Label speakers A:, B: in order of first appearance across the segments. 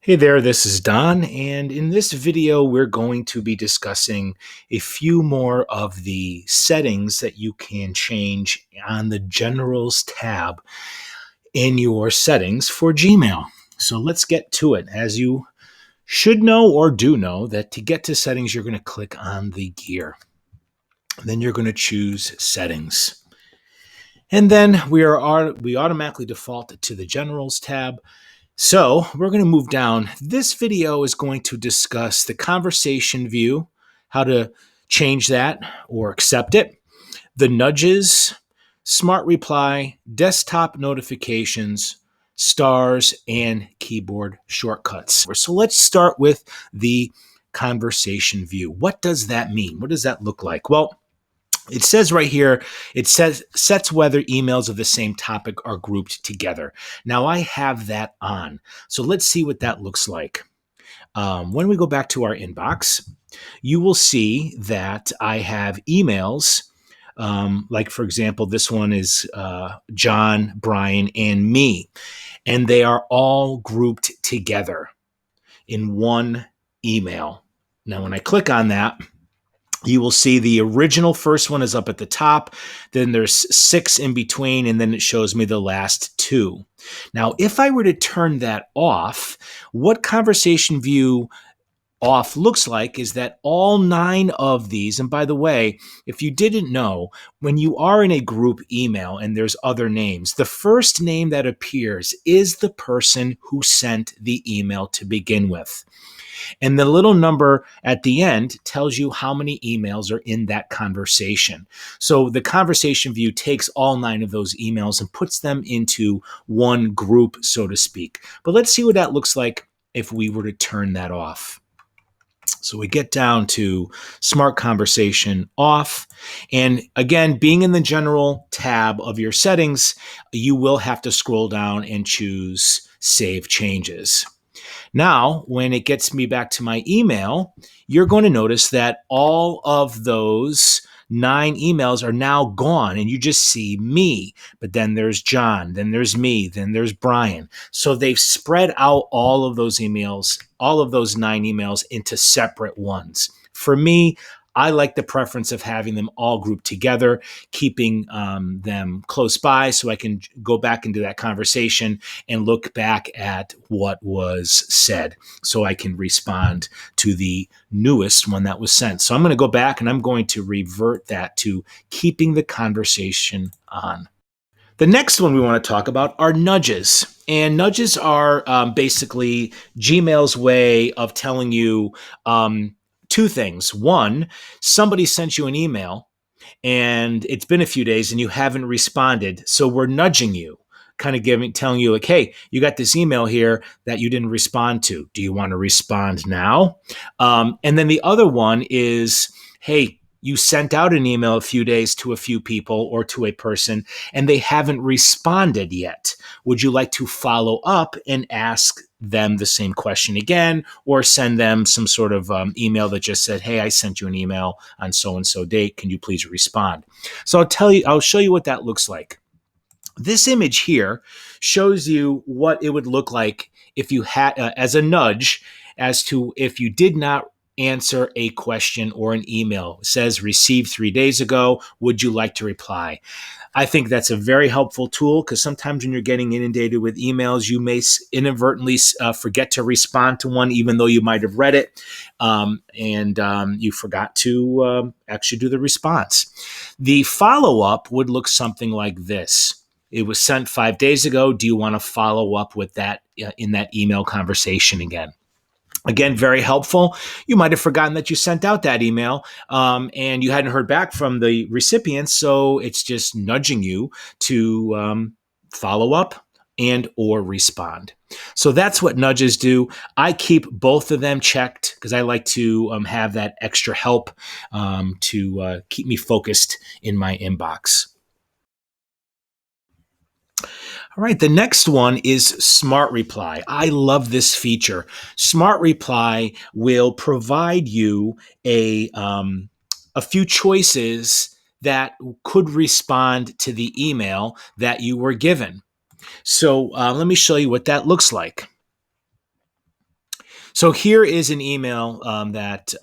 A: Hey there, this is Don, and in this video, we're going to be discussing a few more of the settings that you can change on the Generals tab in your settings for Gmail. So let's get to it. As you should know or do know, that to get to settings, you're going to click on the gear. Then you're going to choose settings. And then we automatically default to the Generals tab. So we're going to move down. This video is going to discuss the conversation view, how to change that or accept it, the nudges, smart reply, desktop notifications, stars, and keyboard shortcuts. So let's start with the conversation view. What does that mean? What does that look like? Well, it says right here, it says sets whether emails of the same topic are grouped together. Now I have that on. So let's see what that looks like. When we go back to our inbox, you will see that I have emails. Like, for example, this one is John, Brian, and me. And they are all grouped together in one email. Now, when I click on that, you will see the original first one is up at the top. Then there's 6 in between, and then it shows me the last 2. Now, if I were to turn that off, what conversation view off looks like is that all 9 of these, and by the way, if you didn't know, when you are in a group email and there's other names, the first name that appears is the person who sent the email to begin with. And the little number at the end tells you how many emails are in that conversation. So the conversation view takes all 9 of those emails and puts them into one group, so to speak. But let's see what that looks like if we were to turn that off. So we get down to Smart Conversation off. And again, being in the General tab of your settings, you will have to scroll down and choose Save Changes. Now, when it gets me back to my email, you're going to notice that all of those 9 emails are now gone and you just see me. But then there's John, then there's me, then there's Brian. So they've spread out all of those emails, all of those 9 emails into separate ones. For me, I like the preference of having them all grouped together, keeping them close by so I can go back into that conversation and look back at what was said so I can respond to the newest one that was sent. So I'm going to go back and I'm going to revert that to keeping the conversation on. The next one we want to talk about are nudges. And nudges are basically Gmail's way of telling you 2 things. One, somebody sent you an email and it's been a few days and you haven't responded. So we're nudging you, kind of telling you like, hey, you got this email here that you didn't respond to. Do you want to respond now? And then the other one is, hey, you sent out an email a few days to a few people or to a person and they haven't responded yet. Would you like to follow up and ask them the same question again, or send them some sort of email that just said, hey, I sent you an email on so-and-so date. Can you please respond? So I'll show you what that looks like. This image here shows you what it would look like if you had, as a nudge, as to if you did not answer a question or an email. It says received 3 days ago. Would you like to reply? I think that's a very helpful tool because sometimes when you're getting inundated with emails, you may inadvertently forget to respond to one, even though you might have read it, and you forgot to actually do the response. The follow-up would look something like this. It was sent 5 days ago. Do you want to follow up with that in that email conversation again? Again, very helpful. You might have forgotten that you sent out that email and you hadn't heard back from the recipient. So it's just nudging you to follow up and or respond. So that's what nudges do. I keep both of them checked because I like to have that extra help to keep me focused in my inbox. All right, the next one is Smart Reply. I love this feature. Smart Reply will provide you a few choices that could respond to the email that you were given. So let me show you what that looks like. So here is an email that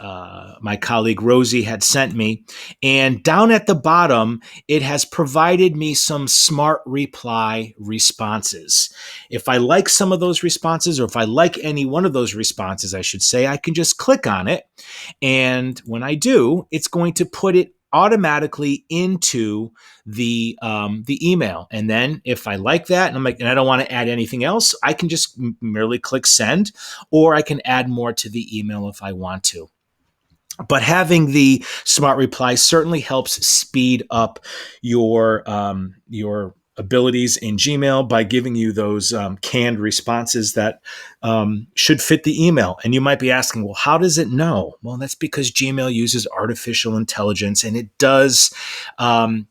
A: my colleague Rosie had sent me. And down at the bottom, it has provided me some smart reply responses. If I like some of those responses, or if I like any one of those responses, I should say, I can just click on it. And when I do, it's going to put it automatically into the email. And then if I like that and I'm like, and I don't want to add anything else, I can just merely click send, or I can add more to the email if I want to. But having the smart reply certainly helps speed up your abilities in Gmail by giving you those canned responses that should fit the email. And you might be asking, well, how does it know? Well, that's because Gmail uses artificial intelligence, and it does um,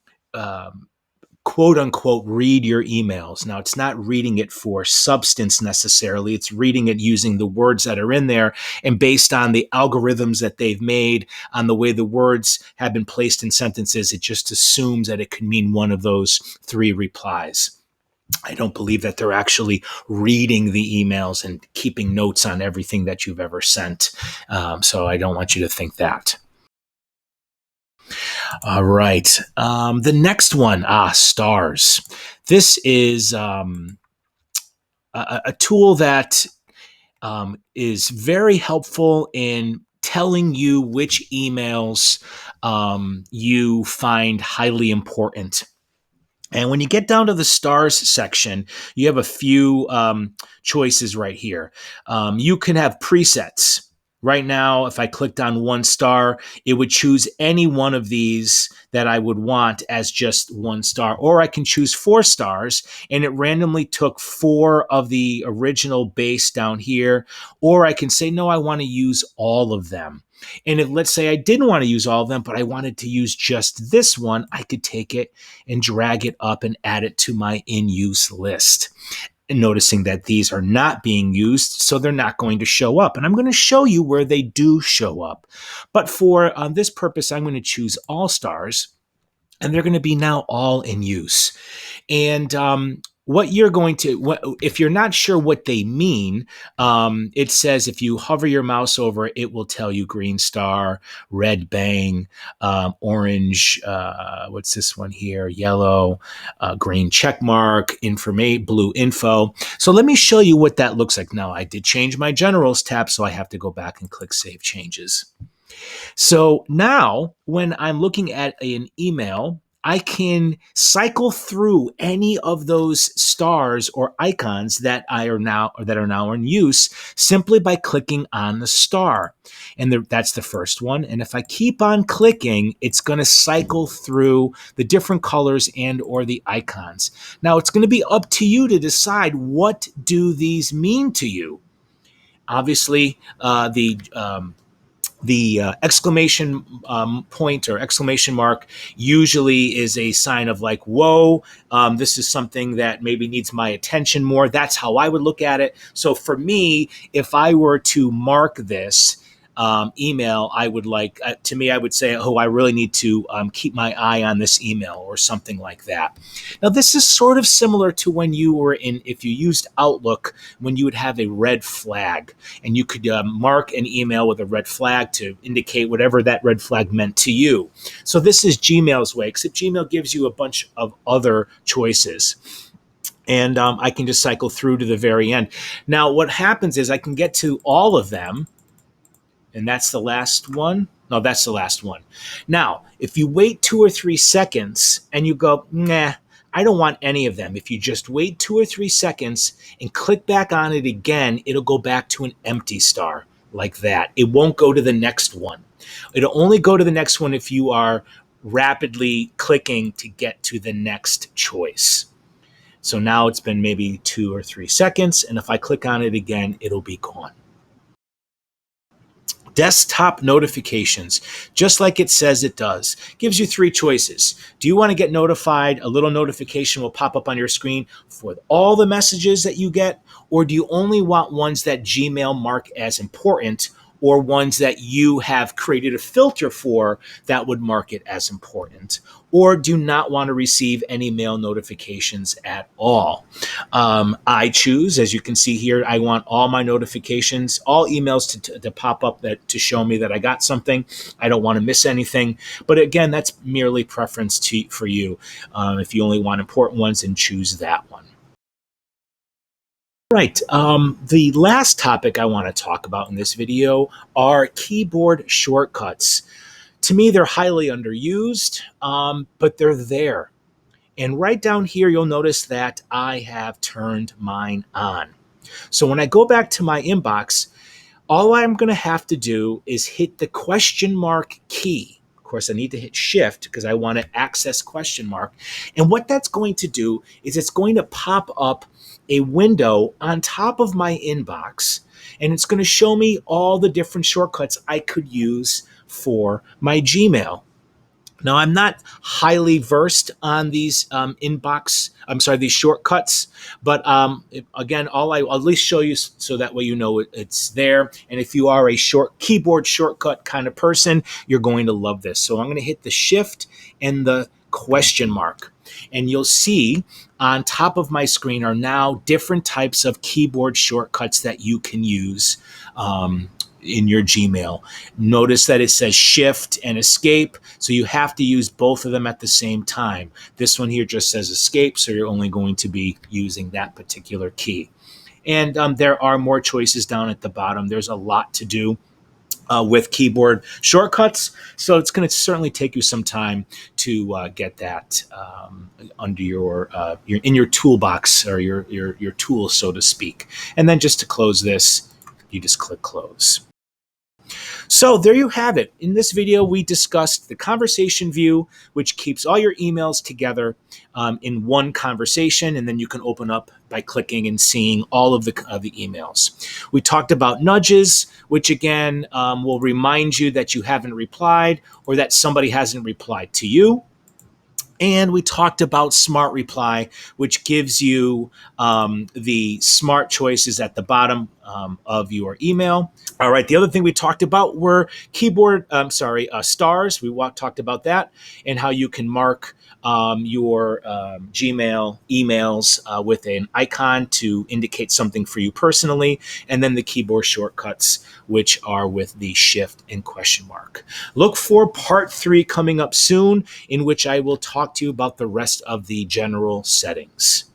A: quote unquote read your emails. Now, it's not reading it for substance necessarily. It's reading it using the words that are in there. And based on the algorithms that they've made, on the way the words have been placed in sentences, it just assumes that it could mean one of those three replies. I don't believe that they're actually reading the emails and keeping notes on everything that you've ever sent. So I don't want you to think that. All right. The next one, stars. This is a tool that is very helpful in telling you which emails you find highly important. And when you get down to the stars section, you have a few choices right here. You can have presets. Right now, if I clicked on 1 star, it would choose any one of these that I would want as just 1 star. Or I can choose 4 stars, and it randomly took 4 of the original base down here. Or I can say, no, I want to use all of them. And if, let's say I didn't want to use all of them, but I wanted to use just this one, I could take it and drag it up and add it to my in-use list. And noticing that these are not being used, so they're not going to show up. And I'm going to show you where they do show up. But for this purpose, I'm going to choose all stars, and they're going to be now all in use. And what you're going to, if you're not sure what they mean, it says if you hover your mouse over it, it will tell you green star, red bang, orange, what's this one here, yellow, green check mark, blue info. So let me show you what that looks like. Now, I did change my generals tab, so I have to go back and click Save Changes. So now when I'm looking at an email, I can cycle through any of those stars or icons that are now in use simply by clicking on the star. And that's the first one. And if I keep on clicking, it's going to cycle through the different colors and or the icons. Now it's going to be up to you to decide, what do these mean to you? Obviously, the exclamation point or exclamation mark usually is a sign of like, whoa, this is something that maybe needs my attention more. That's how I would look at it. So for me, if I were to mark this email, I would like, to me, I would say, oh, I really need to keep my eye on this email or something like that. Now, this is sort of similar to when you were if you used Outlook, when you would have a red flag, and you could mark an email with a red flag to indicate whatever that red flag meant to you. So this is Gmail's way, except Gmail gives you a bunch of other choices. And I can just cycle through to the very end. Now, what happens is I can get to all of them, and that's the last one. No, that's the last one. Now, if you wait 2 or 3 seconds and you go, nah, I don't want any of them. If you just wait 2 or 3 seconds and click back on it again, it'll go back to an empty star like that. It won't go to the next one. It'll only go to the next one if you are rapidly clicking to get to the next choice. So now it's been maybe 2 or 3 seconds, and if I click on it again, it'll be gone. Desktop notifications, just like it says it does, gives you 3 choices. Do you want to get notified? A little notification will pop up on your screen for all the messages that you get, or do you only want ones that Gmail mark as important, or ones that you have created a filter for that would mark it as important, or do not want to receive any mail notifications at all. I choose, as you can see here, I want all my notifications, all emails to pop up that to show me that I got something. I don't want to miss anything. But again, that's merely preference for you. If you only want important ones, then choose that one. Right. The last topic I want to talk about in this video are keyboard shortcuts. To me, they're highly underused, but they're there. And right down here, you'll notice that I have turned mine on. So when I go back to my inbox, all I'm going to have to do is hit the question mark key. Of course, I need to hit shift because I want to access question mark. And what that's going to do is it's going to pop up a window on top of my inbox, and it's going to show me all the different shortcuts I could use for my Gmail. Now, I'm not highly versed on these these shortcuts, but again, I'll at least show you so that way you know it's there. And if you are a keyboard shortcut kind of person, you're going to love this. So I'm going to hit the shift and the question mark. And you'll see on top of my screen are now different types of keyboard shortcuts that you can use in your Gmail. Notice that it says shift and escape, so you have to use both of them at the same time. This one here just says escape, so you're only going to be using that particular key. And there are more choices down at the bottom. There's a lot to do with keyboard shortcuts, so it's going to certainly take you some time to get that under your in your toolbox or your tool, so to speak. And then just to close this, you just click close. So there you have it. In this video, we discussed the conversation view, which keeps all your emails together in one conversation, and then you can open up by clicking and seeing all of the emails. We talked about nudges, which again will remind you that you haven't replied or that somebody hasn't replied to you. And we talked about Smart Reply, which gives you the smart choices at the bottom of your email. All right, the other thing we talked about were stars. We talked about that and how you can mark your Gmail emails with an icon to indicate something for you personally, and then the keyboard shortcuts, which are with the shift and question mark. Look for part 3 coming up soon, in which I will talk to you about the rest of the general settings.